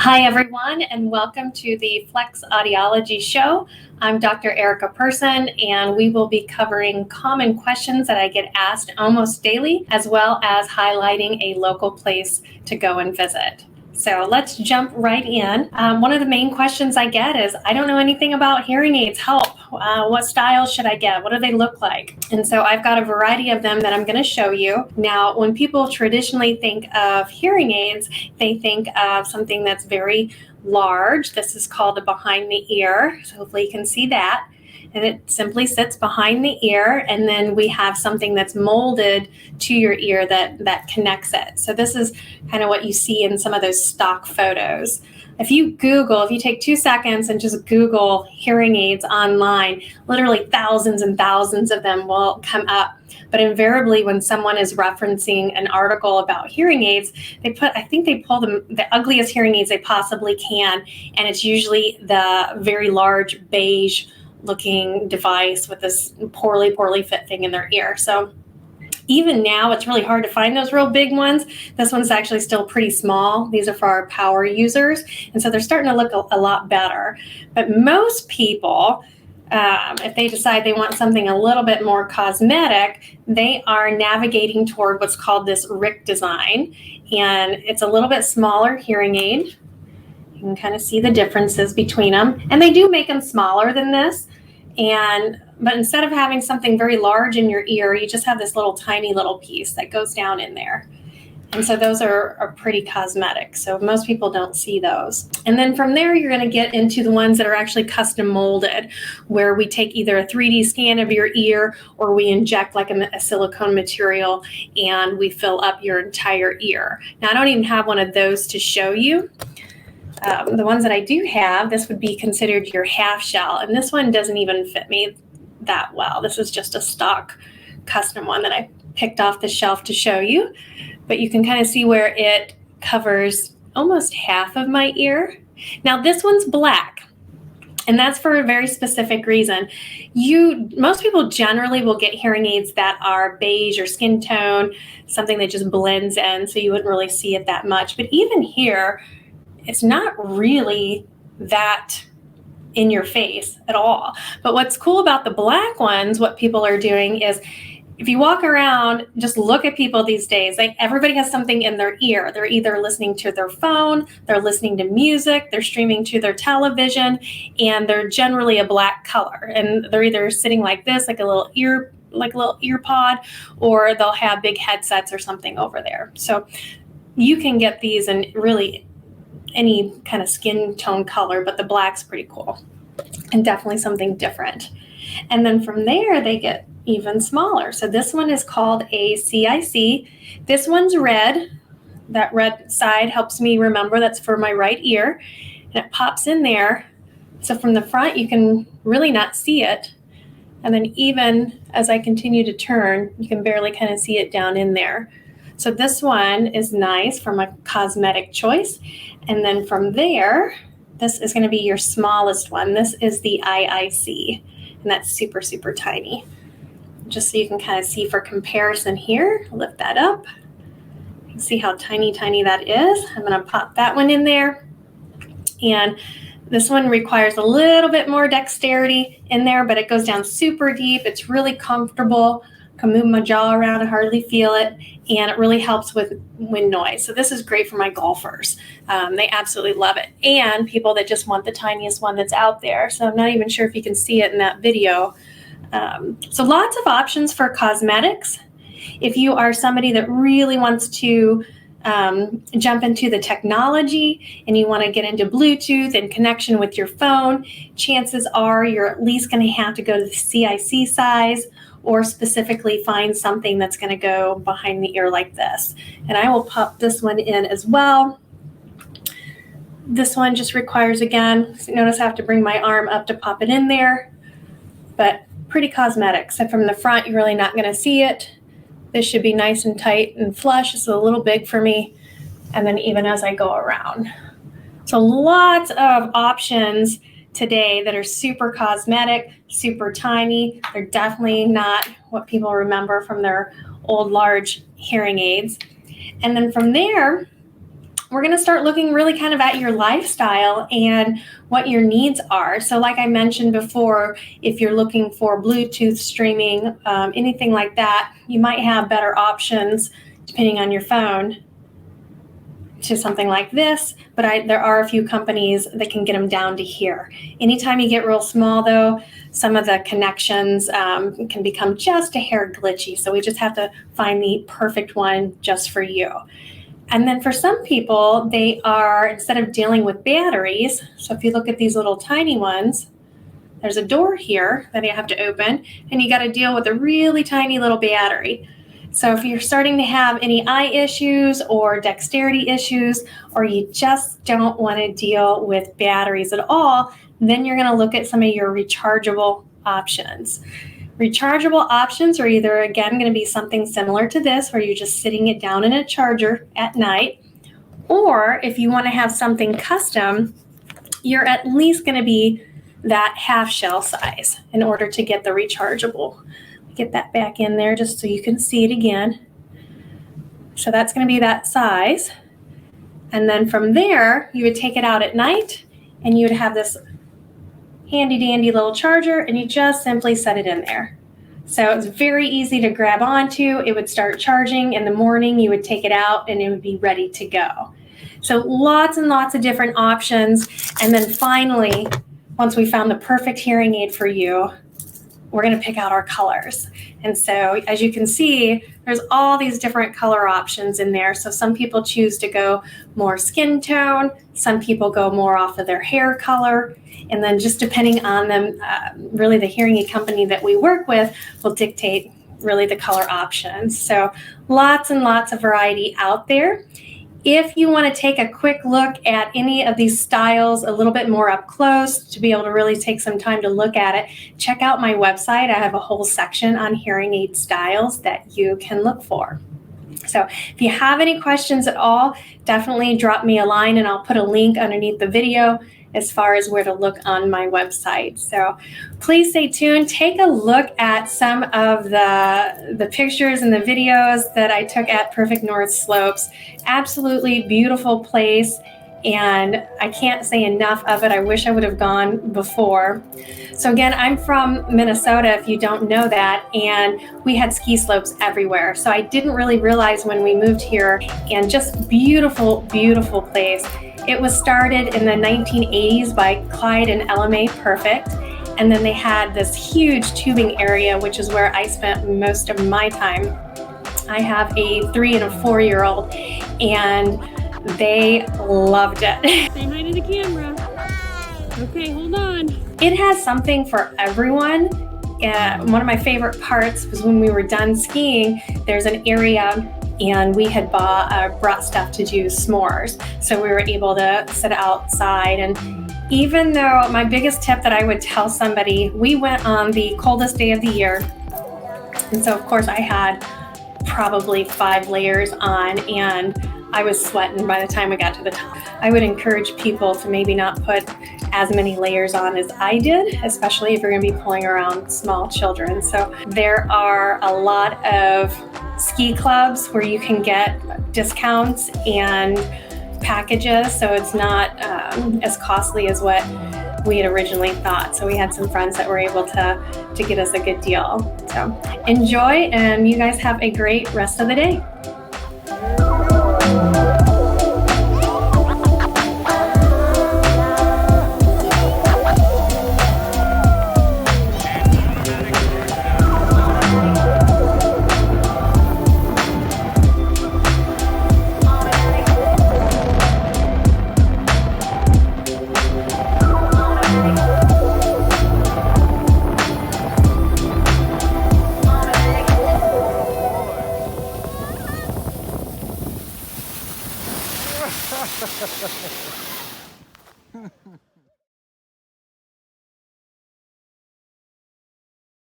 Hi, everyone, and welcome to the Flex Audiology Show. I'm Dr. Erica Person, and we will be covering common questions that I get asked almost daily, as well as highlighting a local place to go and visit. So let's jump right in. One of the main questions I get is, I don't know anything about hearing aids. Help. What styles should I get? What do they look like? And so I've got a variety of them that I'm going to show you. Now, when people traditionally think of hearing aids, they think of something that's very large. This is called a behind the ear. So hopefully you can see that. And it simply sits behind the ear, and then we have something that's molded to your ear that connects it. So this is kind of what you see in some of those stock photos. If you take 2 seconds and just Google hearing aids online, literally thousands and thousands of them will come up. But invariably, when someone is referencing an article about hearing aids, they pull the ugliest hearing aids they possibly can, and it's usually the very large beige looking device with this poorly fit thing in their ear. So even now, it's really hard to find those real big ones. This one's actually still pretty small. These are for our power users, and so they're starting to look a lot better. But most people, if they decide they want something a little bit more cosmetic, they are navigating toward what's called this RIC design, and it's a little bit smaller hearing aid. You can kind of see the differences between them, and they do make them smaller than this. But instead of having something very large in your ear, you just have this little tiny little piece that goes down in there. And so those are pretty cosmetic. So most people don't see those. And then from there, you're going to get into the ones that are actually custom molded, where we take either a 3D scan of your ear or we inject like a silicone material and we fill up your entire ear. Now, I don't even have one of those to show you. The ones that I do have, this would be considered your half shell, and this one doesn't even fit me that well. This is just a stock custom one that I picked off the shelf to show you, but you can kind of see where it covers almost half of my ear. Now this one's black, and that's for a very specific reason. Most people generally will get hearing aids that are beige or skin tone, something that just blends in, so you wouldn't really see it that much. But even here, it's not really that in your face at all. But what's cool about the black ones, what people are doing is, if you walk around, just look at people these days, everybody has something in their ear. They're either listening to their phone, they're listening to music, they're streaming to their television, and they're generally a black color. And they're either sitting like this, like a little ear pod, or they'll have big headsets or something over there. So you can get these in really any kind of skin tone color, but the black's pretty cool and definitely something different. And then from there, they get even smaller. So this one is called a CIC. This one's red. That red side helps me remember that's for my right ear, and it pops in there. So from the front, you can really not see it. And then even as I continue to turn, you can barely kind of see it down in there. So this one is nice from a cosmetic choice. And then from there, this is going to be your smallest one. This is the IIC, and that's super, super tiny. Just so you can kind of see for comparison here, lift that up. You can see how tiny that is. I'm going to pop that one in there. And this one requires a little bit more dexterity in there, but it goes down super deep. It's really comfortable. I can move my jaw around and hardly feel it, and it really helps with wind noise. So this is great for my golfers. They absolutely love it. And people that just want the tiniest one that's out there. So I'm not even sure if you can see it in that video. So lots of options for cosmetics. If you are somebody that really wants to jump into the technology and you want to get into Bluetooth and connection with your phone, chances are you're at least going to have to go to the CIC size, or specifically find something that's going to go behind the ear like this. And I will pop this one in as well. This one just requires, again, notice I have to bring my arm up to pop it in there, but pretty cosmetic. So from the front, you're really not going to see it. This should be nice and tight and flush. It's a little big for me. And then even as I go around. So lots of options today that are super cosmetic, super tiny. They're definitely not what people remember from their old large hearing aids. And then from there, we're going to start looking really kind of at your lifestyle and what your needs are. So like I mentioned before, if you're looking for Bluetooth streaming, anything like that, you might have better options depending on your phone to something like this, but there are a few companies that can get them down to here. Anytime you get real small though, some of the connections can become just a hair glitchy. So we just have to find the perfect one just for you. And then for some people, they are, instead of dealing with batteries, so if you look at these little tiny ones, there's a door here that you have to open, and you got to deal with a really tiny little battery. So if you're starting to have any eye issues or dexterity issues, or you just don't want to deal with batteries at all, then you're going to look at some of your rechargeable options. Rechargeable options are either, again, going to be something similar to this, where you're just sitting it down in a charger at night, or if you want to have something custom, you're at least going to be that half shell size in order to get the rechargeable. Get that back in there just so you can see it again. So that's going to be that size. And then from there, you would take it out at night and you would have this handy dandy little charger, and you just simply set it in there. So it's very easy to grab onto. It would start charging in the morning. You would take it out and it would be ready to go. So lots and lots of different options. And then finally, once we found the perfect hearing aid for you, we're going to pick out our colors. And so as you can see, there's all these different color options in there. So some people choose to go more skin tone. Some people go more off of their hair color. And then just depending on them, really the hearing aid company that we work with will dictate really the color options. So lots and lots of variety out there. If you want to take a quick look at any of these styles a little bit more up close, to be able to really take some time to look at it, check out my website. I have a whole section on hearing aid styles that you can look for. So if you have any questions at all, definitely drop me a line and I'll put a link underneath the video as far as where to look on my website. So please stay tuned. Take a look at some of the pictures and the videos that I took at Perfect North Slopes. Absolutely beautiful place, and I can't say enough of it. I wish I would have gone before. So again, I'm from Minnesota, if you don't know that, and we had ski slopes everywhere. So I didn't really realize when we moved here, and just beautiful, beautiful place. It was started in the 1980s by Clyde and Ella Mae Perfect, and then they had this huge tubing area, which is where I spent most of my time. I have a 3 and a 4-year-old, and they loved it. Say hi to the camera. Okay, hold on. It has something for everyone. One of my favorite parts was when we were done skiing, there's an area and we had brought stuff to do s'mores. So we were able to sit outside. And even though my biggest tip that I would tell somebody, we went on the coldest day of the year. And so of course I had probably 5 layers on, and I was sweating by the time I got to the top. I would encourage people to maybe not put as many layers on as I did, especially if you're going to be pulling around small children. So there are a lot of ski clubs where you can get discounts and packages, so it's not as costly as what we had originally thought. So we had some friends that were able to get us a good deal. So enjoy, and you guys have a great rest of the day. Ha ha ha ha.